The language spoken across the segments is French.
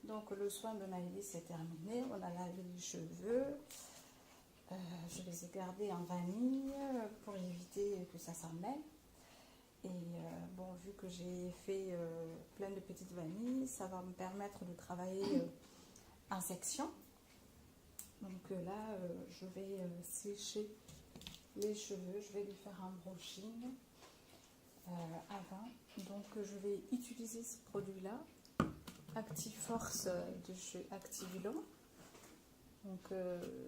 Donc le soin de Maëlys est terminé, on a lavé les cheveux, je les ai gardés en vanille pour éviter que ça s'en mêle. Et bon, vu que j'ai fait plein de petites vanilles, ça va me permettre de travailler en section. Donc là, je vais sécher les cheveux, je vais lui faire un brushing avant. Donc je vais utiliser ce produit-là, Actiforce de chez Activilon. Donc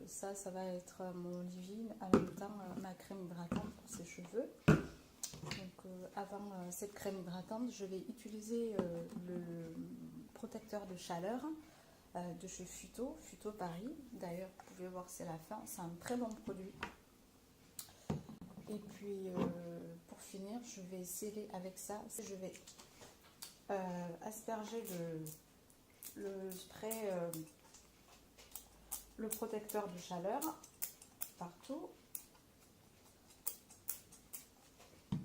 ça va être mon leave-in, en même temps ma crème hydratante pour ses cheveux. Donc avant cette crème hydratante, je vais utiliser le protecteur de chaleur de chez Futo Paris. D'ailleurs, vous pouvez voir, c'est la fin, c'est un très bon produit. Et puis pour finir, je vais sceller avec ça. Je vais asperger le spray, le protecteur de chaleur partout.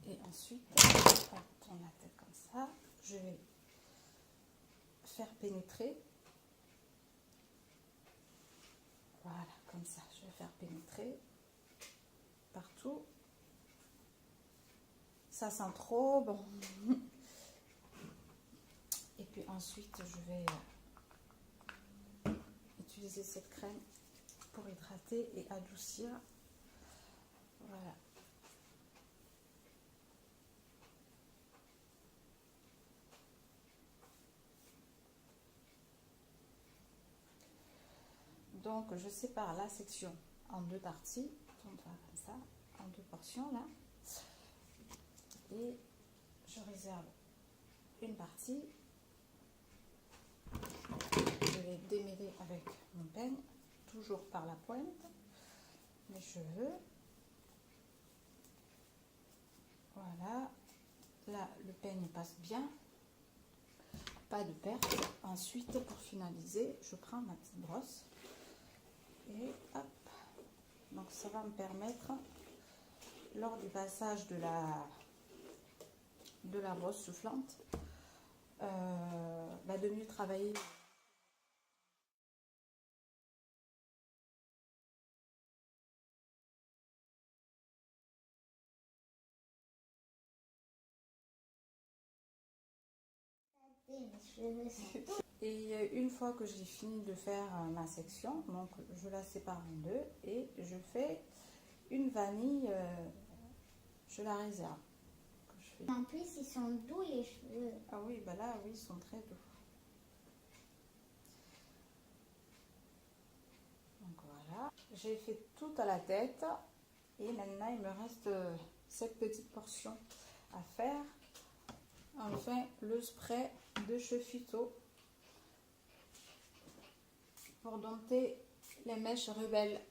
Et ensuite, on tourne la tête comme ça. Je vais faire pénétrer. Voilà, comme ça. Je vais faire pénétrer partout. Ça sent trop bon. Et puis ensuite, je vais utiliser cette crème pour hydrater et adoucir. Voilà. Donc je sépare la section en deux parties, comme ça, en deux portions là, et je réserve une partie. Je vais démêler avec mon peigne, toujours par la pointe, mes cheveux. Voilà, là le peigne passe bien, pas de perte. Ensuite, pour finaliser, je prends ma petite brosse. Et hop, donc ça va me permettre, lors du passage de la brosse soufflante, de mieux travailler. Et une fois que j'ai fini de faire ma section, donc je la sépare en deux et je fais une vanille, je la réserve. En plus, ils sont doux les cheveux. Ah oui, bah là, oui, ils sont très doux. Donc voilà, j'ai fait tout à la tête et maintenant il me reste cette petite portion à faire. Enfin, le spray de chez Futo pour dompter les mèches rebelles.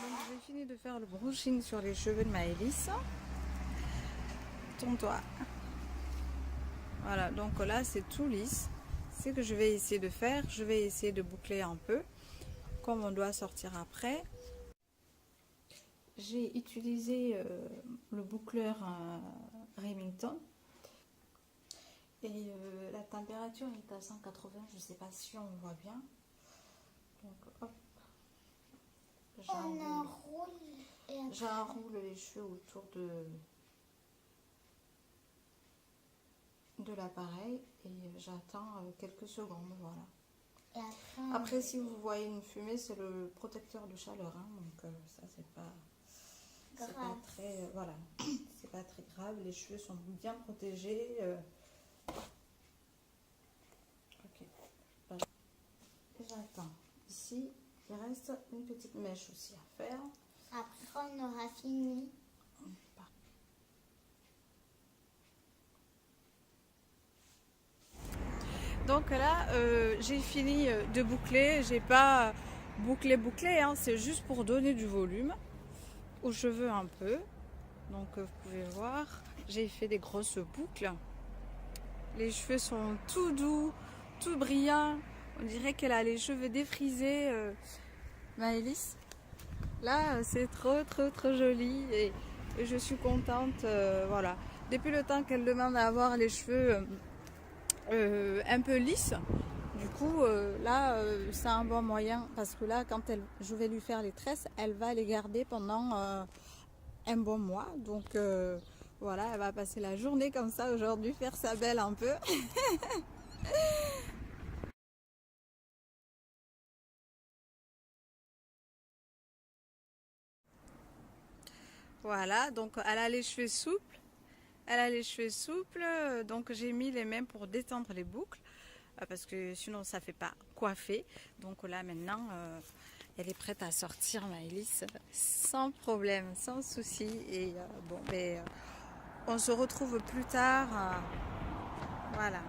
Donc j'ai fini de faire le brushing sur les cheveux de Maëlys. Tourne-toi. Voilà, donc là c'est tout lisse. Ce que je vais essayer de faire, je vais essayer de boucler un peu, comme on doit sortir après. J'ai utilisé le boucleur Remington et la température est à 180, je ne sais pas si on voit bien. Donc hop, j'enroule les cheveux autour de l'appareil et j'attends quelques secondes, voilà. Et après, si vous voyez une fumée, c'est le protecteur de chaleur, hein, donc ça c'est pas très, voilà, c'est pas très grave, les cheveux sont bien protégés. Ok, j'attends. Ici, il reste une petite mèche aussi à faire. après, on aura fini. Donc là, j'ai fini de boucler. J'ai pas bouclé, hein, c'est juste pour donner du volume aux cheveux un peu. Donc vous pouvez voir, j'ai fait des grosses boucles. Les cheveux sont tout doux, tout brillants. On dirait qu'elle a les cheveux défrisés, Maëlys. Là, c'est trop joli et je suis contente. Voilà. Depuis le temps qu'elle demande à avoir les cheveux un peu lisses, du coup, là, c'est un bon moyen parce que là, quand je vais lui faire les tresses, elle va les garder pendant un bon mois. Donc, voilà, elle va passer la journée comme ça aujourd'hui, faire sa belle un peu. Voilà, donc elle a les cheveux souples. Elle a les cheveux souples, donc j'ai mis les mains pour détendre les boucles parce que sinon ça fait pas coiffer. Donc là maintenant, elle est prête à sortir, Maëlys, sans problème, sans souci. Et bon, ben, on se retrouve plus tard. Voilà.